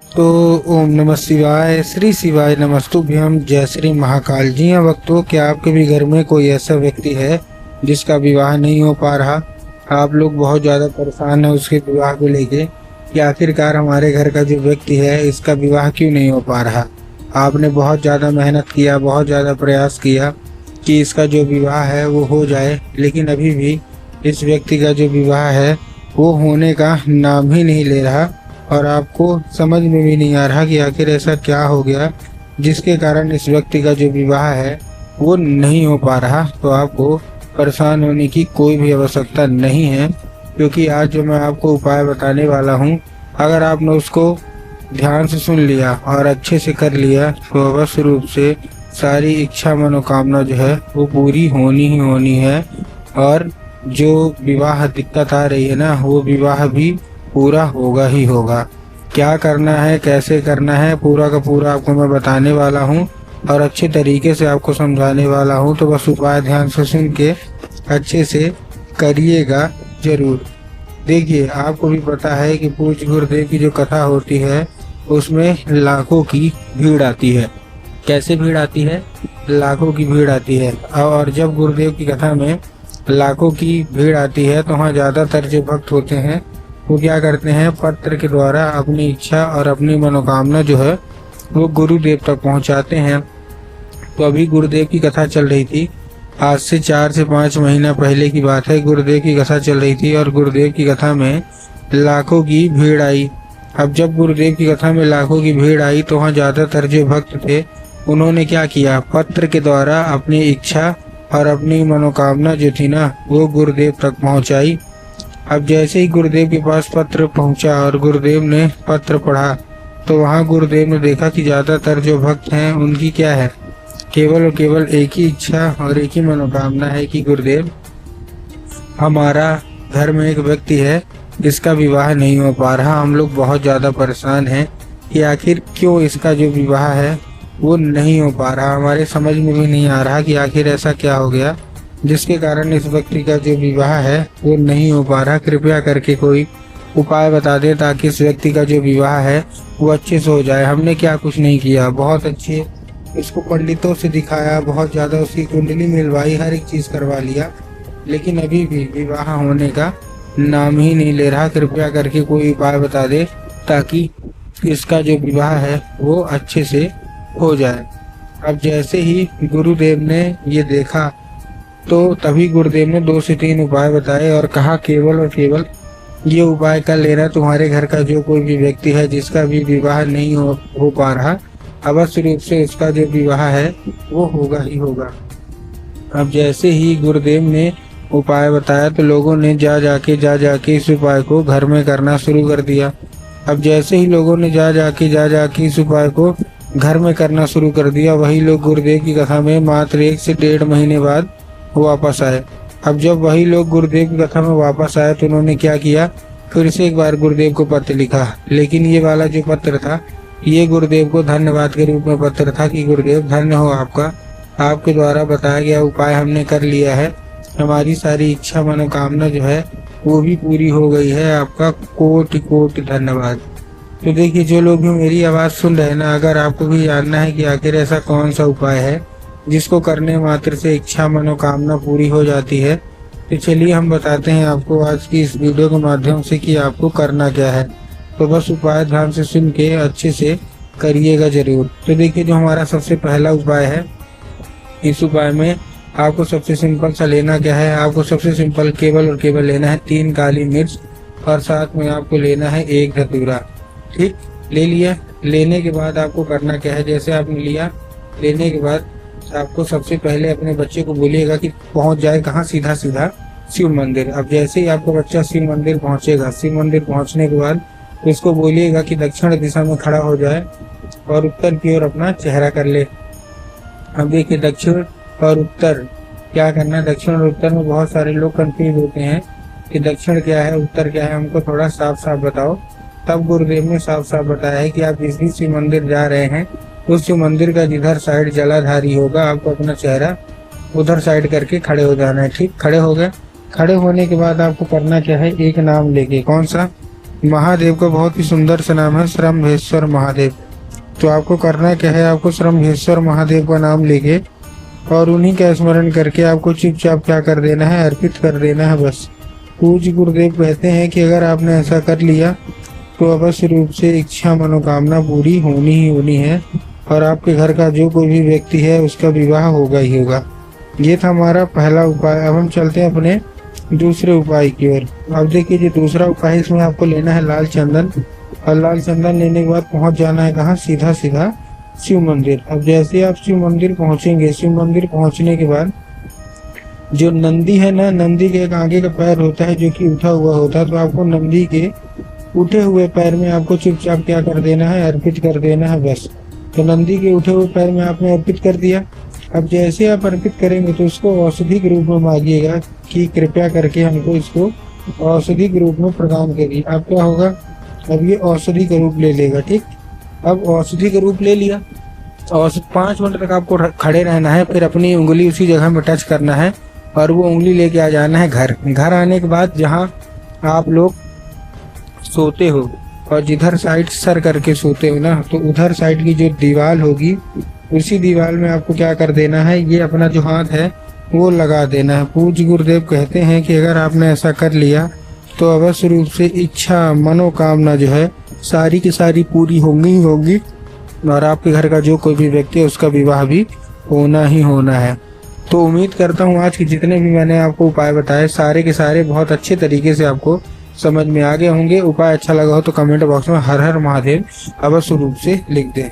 तो ओम नमः शिवाय, श्री शिवाय नमस्तुभ्यं, जय श्री महाकाल। जी हाँ भक्तों, क्या आपके भी घर में कोई ऐसा व्यक्ति है जिसका विवाह नहीं हो पा रहा? आप लोग बहुत ज़्यादा परेशान हैं उसके विवाह को लेके कि आखिरकार हमारे घर का जो व्यक्ति है इसका विवाह क्यों नहीं हो पा रहा। आपने बहुत ज़्यादा मेहनत किया, बहुत ज़्यादा प्रयास किया कि इसका जो विवाह है वो हो जाए, लेकिन अभी भी इस व्यक्ति का जो विवाह है वो होने का नाम ही नहीं ले रहा। और आपको समझ में भी नहीं आ रहा कि आखिर ऐसा क्या हो गया जिसके कारण इस व्यक्ति का जो विवाह है वो नहीं हो पा रहा। तो आपको परेशान होने की कोई भी आवश्यकता नहीं है, क्योंकि आज जो मैं आपको उपाय बताने वाला हूँ, अगर आपने उसको ध्यान से सुन लिया और अच्छे से कर लिया तो अवश्य रूप से सारी इच्छा मनोकामना जो है वो पूरी होनी ही होनी है। और जो विवाह दिक्कत आ रही है ना, वो विवाह भी पूरा होगा ही होगा। क्या करना है, कैसे करना है, पूरा का पूरा आपको मैं बताने वाला हूँ और अच्छे तरीके से आपको समझाने वाला हूँ। तो बस उपाय ध्यान से सुन के अच्छे से करिएगा जरूर। देखिए, आपको भी पता है कि पूज्य गुरुदेव की जो कथा होती है उसमें लाखों की भीड़ आती है। कैसे भीड़ आती है? लाखों की भीड़ आती है। और जब गुरुदेव की कथा में लाखों की भीड़ आती है तो वहाँ ज़्यादातर जो भक्त होते हैं वो क्या करते हैं, पत्र के द्वारा अपनी इच्छा और अपनी मनोकामना जो है वो गुरुदेव तक पहुंचाते हैं। तो अभी गुरुदेव की कथा चल रही थी, आज से 4 से 5 महीना पहले की बात है। गुरुदेव की कथा चल रही थी और गुरुदेव की कथा में लाखों की भीड़ आई। अब जब गुरुदेव की कथा में लाखों की भीड़ आई तो वहाँ ज़्यादातर जो भक्त थे उन्होंने क्या किया, पत्र के द्वारा अपनी इच्छा और अपनी मनोकामना जो थी ना वो गुरुदेव तक पहुँचाई। अब जैसे ही गुरुदेव के पास पत्र पहुंचा और गुरुदेव ने पत्र पढ़ा तो वहां गुरुदेव ने देखा कि ज़्यादातर जो भक्त हैं उनकी क्या है, केवल और केवल एक ही इच्छा और एक ही मनोकामना है कि गुरुदेव, हमारा घर में एक व्यक्ति है जिसका विवाह नहीं हो पा रहा। हम लोग बहुत ज़्यादा परेशान हैं कि आखिर क्यों इसका जो विवाह है वो नहीं हो पा रहा। हमारे समझ में भी नहीं आ रहा कि आखिर ऐसा क्या हो गया जिसके कारण इस व्यक्ति का जो विवाह है वो नहीं हो पा रहा। कृपया करके कोई उपाय बता दे ताकि इस व्यक्ति का जो विवाह है वो अच्छे से हो जाए। हमने क्या कुछ नहीं किया, बहुत अच्छे इसको पंडितों से दिखाया, बहुत ज़्यादा उसकी कुंडली मिलवाई, हर एक चीज़ करवा लिया, लेकिन अभी भी विवाह होने का नाम ही नहीं ले रहा। कृपया करके कोई उपाय बता दे ताकि इसका जो विवाह है वो अच्छे से हो जाए। अब जैसे ही गुरुदेव ने ये देखा तो तभी गुरुदेव ने 2 से 3 उपाय बताए और कहा, केवल और केवल ये उपाय कर लेना, तुम्हारे घर का जो कोई भी व्यक्ति है जिसका भी विवाह नहीं हो पा रहा, अवश्य रूप से उसका जो विवाह है वो होगा ही होगा। अब जैसे ही गुरुदेव ने उपाय बताया तो लोगों ने जा जाके इस उपाय को घर में करना शुरू कर दिया। अब जैसे ही लोगों ने जा जाके इस उपाय को घर में करना शुरू कर दिया, वही लोग गुरुदेव की कथा में मात्र 1 से 1.5 महीने बाद वापस आए। अब जब वही लोग गुरुदेव की कथा में वापस आए तो उन्होंने क्या किया, फिर से एक बार गुरुदेव को पत्र लिखा, लेकिन ये वाला जो पत्र था ये गुरुदेव को धन्यवाद के रूप में पत्र था कि गुरुदेव धन्य हो आपका, आपके द्वारा बताया गया उपाय हमने कर लिया है, हमारी सारी इच्छा मनोकामना जो है वो भी पूरी हो गई है, आपका कोटि कोटि धन्यवाद। तो देखिए, जो लोग भी मेरी आवाज़ सुन रहे हैं ना, अगर आपको भी जानना है कि आखिर ऐसा कौन सा उपाय है जिसको करने मात्र से इच्छा मनोकामना पूरी हो जाती है, तो चलिए हम बताते हैं आपको आज की इस वीडियो के माध्यम से कि आपको करना क्या है। तो बस उपाय ध्यान से सुन के अच्छे से करिएगा जरूर। तो देखिए, जो हमारा सबसे पहला उपाय है, इस उपाय में आपको सबसे सिंपल सा लेना क्या है, आपको सबसे सिंपल केवल और केवल लेना है 3 काली मिर्च और साथ में आपको लेना है 1 धतूरा। ठीक, ले लिया। लेने के बाद आपको करना क्या है, जैसे आपने लिया, लेने के बाद आपको सबसे पहले अपने बच्चे को बोलिएगा कि पहुंच जाए कहाँ, सीधा सीधा शिव मंदिर। अब जैसे ही आपका बच्चा शिव मंदिर पहुंचेगा, शिव मंदिर पहुंचने के बाद उसको बोलिएगा कि दक्षिण दिशा में खड़ा हो जाए और उत्तर की ओर अपना चेहरा कर ले। अब देखिए, दक्षिण और उत्तर क्या करना है। दक्षिण और उत्तर में बहुत सारे लोग कंफ्यूज होते हैं कि दक्षिण क्या है, उत्तर क्या है, हमको थोड़ा साफ साफ बताओ। तब गुरुदेव ने साफ साफ बताया है कि आप जिस भी शिव मंदिर जा रहे हैं उस शिव मंदिर का जिधर साइड जलाधारी होगा, आपको अपना चेहरा उधर साइड करके खड़े हो जाना है। ठीक, खड़े हो गए। खड़े होने के बाद आपको करना क्या है, एक नाम लेके, कौन सा, महादेव का बहुत ही सुंदर सा नाम है श्रम्भेश्वर महादेव। तो आपको करना क्या है, आपको श्रम्भेश्वर महादेव का नाम लेके और उन्हीं का स्मरण करके आपको चुपचाप क्या कर देना है, अर्पित कर देना है बस। पूज्य गुरुदेव कहते हैं कि अगर आपने ऐसा कर लिया तो अवश्य रूप से इच्छा मनोकामना पूरी होनी ही होनी है और आपके घर का जो कोई भी व्यक्ति है उसका विवाह होगा ही होगा। ये था हमारा पहला उपाय। अब हम चलते हैं अपने दूसरे उपाय की ओर। अब देखिए जो दूसरा उपाय, इसमें आपको लेना है लाल चंदन, और लाल चंदन लेने के बाद पहुंच जाना है कहाँ, सीधा सीधा शिव मंदिर। अब जैसे आप शिव मंदिर पहुंचेंगे, शिव मंदिर पहुंचने के बाद जो नंदी है ना, नंदी के एक आगे का पैर होता है जो कि उठा हुआ होता है, तो आपको नंदी के उठे हुए पैर में आपको चुपचाप क्या कर देना है, अर्पित कर देना है बस। तो नंदी के उठे हुए पैर में आपने अर्पित कर दिया। अब जैसे आप अर्पित करेंगे तो उसको औषधि के रूप में मांगिएगा कि कृपया करके हमको इसको औषधि के रूप में प्रदान करिए। अब क्या होगा, अब ये औषधि का रूप ले लेगा। ठीक, अब औषधि का रूप ले लिया और 5 मिनट तक आपको खड़े रहना है, फिर अपनी उंगली उसी जगह में टच करना है और वो उंगली लेके आ जाना है घर। घर आने के बाद जहाँ आप लोग सोते हो और जिधर साइड सर करके सोते हो ना, तो उधर साइड की जो दीवार होगी उसी दीवार में आपको क्या कर देना है, ये अपना जो हाथ है वो लगा देना है। पूज्य गुरुदेव कहते हैं कि अगर आपने ऐसा कर लिया तो अवश्य रूप से इच्छा मनोकामना जो है सारी की सारी पूरी होंगी ही होंगी और आपके घर का जो कोई भी व्यक्ति है उसका विवाह भी होना ही होना है। तो उम्मीद करता हूँ आज के जितने भी मैंने आपको उपाय बताए सारे के सारे बहुत अच्छे तरीके से आपको समझ में आ गए होंगे। उपाय अच्छा लगा हो तो कमेंट बॉक्स में हर हर महादेव अवश्य रूप से लिख दें।